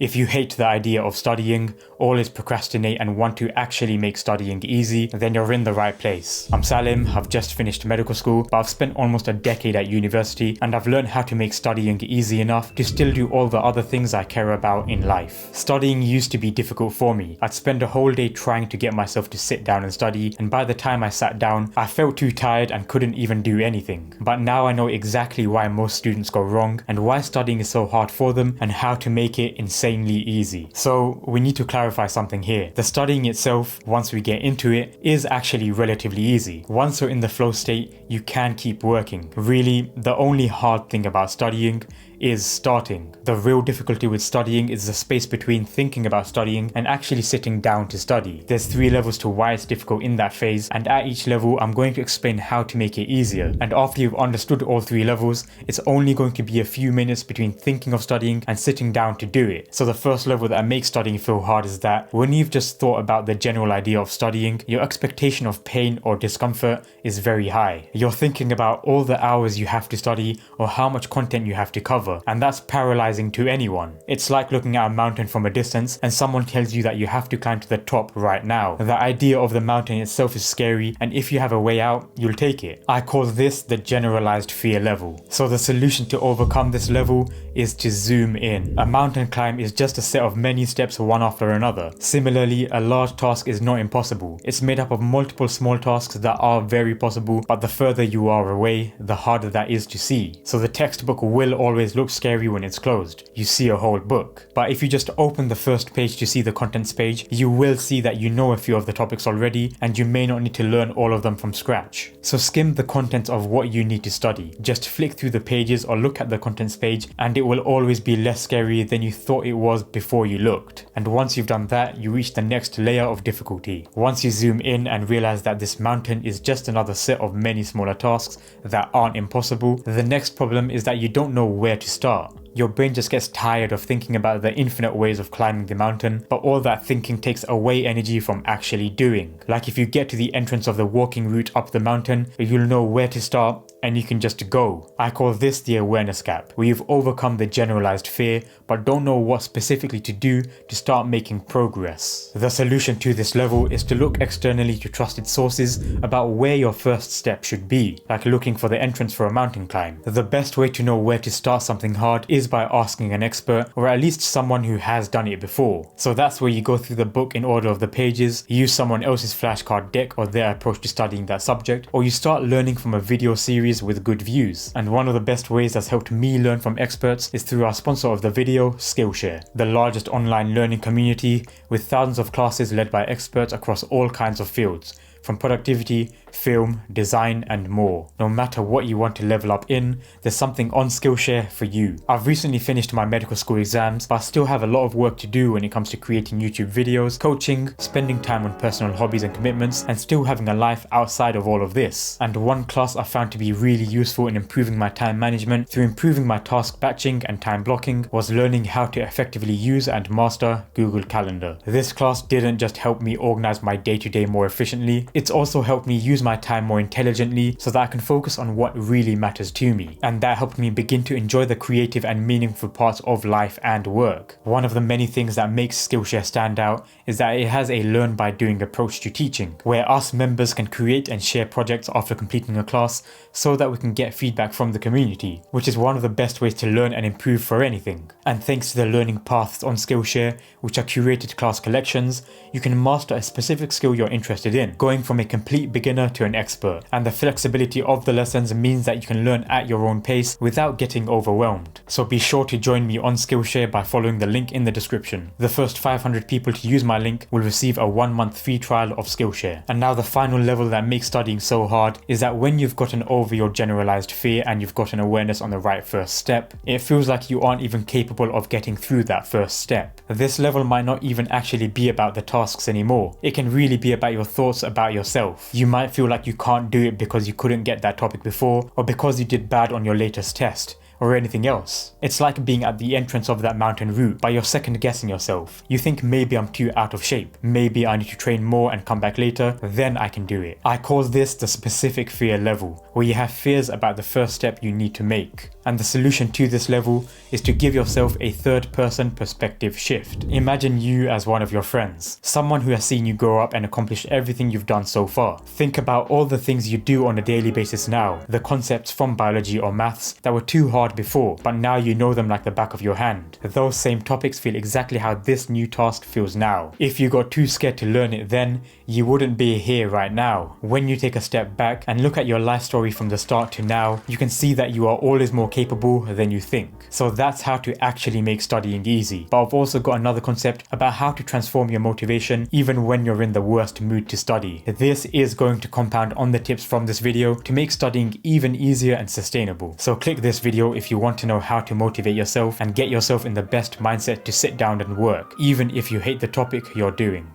If you hate the idea of studying, always procrastinate and want to actually make studying easy, then you're in the right place. I'm Salim, I've just finished medical school, but I've spent almost a decade at university and I've learned how to make studying easy enough to still do all the other things I care about in life. Studying used to be difficult for me. I'd spend a whole day trying to get myself to sit down and study, and by the time I sat down, I felt too tired and couldn't even do anything. But now I know exactly why most students go wrong and why studying is so hard for them and how to make it insanely easy. So we need to clarify something here. The studying itself, once we get into it, is actually relatively easy. Once you're in the flow state, you can keep working. Really, the only hard thing about studying is starting. The real difficulty with studying is the space between thinking about studying and actually sitting down to study. There's 3 levels to why it's difficult in that phase, and at each level I'm going to explain how to make it easier. And after you've understood all 3 levels, it's only going to be a few minutes between thinking of studying and sitting down to do it. So the first level that makes studying feel hard is that when you've just thought about the general idea of studying, your expectation of pain or discomfort is very high. You're thinking about all the hours you have to study or how much content you have to cover, and that's paralyzing to anyone. It's like looking at a mountain from a distance and someone tells you that you have to climb to the top right now. The idea of the mountain itself is scary, and if you have a way out, you'll take it. I call this the generalized fear level. So the solution to overcome this level is to zoom in. A mountain climb is just a set of many steps one after another. Similarly, a large task is not impossible. It's made up of multiple small tasks that are very possible, but the further you are away, the harder that is to see. So the textbook will always look scary when it's closed. You see a whole book. But if you just open the first page to see the contents page, you will see that you know a few of the topics already and you may not need to learn all of them from scratch. So skim the contents of what you need to study. Just flick through the pages or look at the contents page and it will always be less scary than you thought it was before you looked. And once you've done that, you reach the next layer of difficulty. Once you zoom in and realize that this mountain is just another set of many smaller tasks that aren't impossible, the next problem is that you don't know where to start. Your brain just gets tired of thinking about the infinite ways of climbing the mountain, but all that thinking takes away energy from actually doing. Like if you get to the entrance of the walking route up the mountain, you'll know where to start and you can just go. I call this the awareness gap, where you've overcome the generalized fear but don't know what specifically to do to start making progress. The solution to this level is to look externally to trusted sources about where your first step should be, like looking for the entrance for a mountain climb. The best way to know where to start something hard is by asking an expert, or at least someone who has done it before. So that's where you go through the book in order of the pages, use someone else's flashcard deck or their approach to studying that subject, or you start learning from a video series with good views. And one of the best ways that's helped me learn from experts is through our sponsor of the video, Skillshare, the largest online learning community with thousands of classes led by experts across all kinds of fields, from productivity, film, design and more. No matter what you want to level up in, there's something on Skillshare for you. I've recently finished my medical school exams, but I still have a lot of work to do when it comes to creating YouTube videos, coaching, spending time on personal hobbies and commitments, and still having a life outside of all of this. And one class I found to be really useful in improving my time management through improving my task batching and time blocking was learning how to effectively use and master Google Calendar. This class didn't just help me organize my day-to-day more efficiently, it's also helped me use my time more intelligently so that I can focus on what really matters to me. And that helped me begin to enjoy the creative and meaningful parts of life and work. One of the many things that makes Skillshare stand out is that it has a learn by doing approach to teaching, where us members can create and share projects after completing a class so that we can get feedback from the community, which is one of the best ways to learn and improve for anything. And thanks to the learning paths on Skillshare, which are curated class collections, you can master a specific skill you're interested in, going from a complete beginner to an expert. And the flexibility of the lessons means that you can learn at your own pace without getting overwhelmed. So be sure to join me on Skillshare by following the link in the description. The first 500 people to use my link will receive a 1-month free trial of Skillshare. And now the final level that makes studying so hard is that when you've gotten over your generalized fear and you've gotten awareness on the right first step, it feels like you aren't even capable of getting through that first step. This level might not even actually be about the tasks anymore. It can really be about your thoughts about yourself. You might feel like you can't do it because you couldn't get that topic before, or because you did bad on your latest test, or anything else. It's like being at the entrance of that mountain route, but you're second guessing yourself. You think maybe I'm too out of shape, maybe I need to train more and come back later, then I can do it. I call this the specific fear level, where you have fears about the first step you need to make. And the solution to this level is to give yourself a third-person perspective shift. Imagine you as one of your friends, someone who has seen you grow up and accomplish everything you've done so far. Think about all the things you do on a daily basis now, the concepts from biology or maths that were too hard before, but now you know them like the back of your hand. Those same topics feel exactly how this new task feels now. If you got too scared to learn it then, you wouldn't be here right now. When you take a step back and look at your life story from the start to now, you can see that you are always more capable than you think. So that's how to actually make studying easy. But I've also got another concept about how to transform your motivation even when you're in the worst mood to study. This is going to compound on the tips from this video to make studying even easier and sustainable. So click this video if you want to know how to motivate yourself and get yourself in the best mindset to sit down and work, even if you hate the topic you're doing.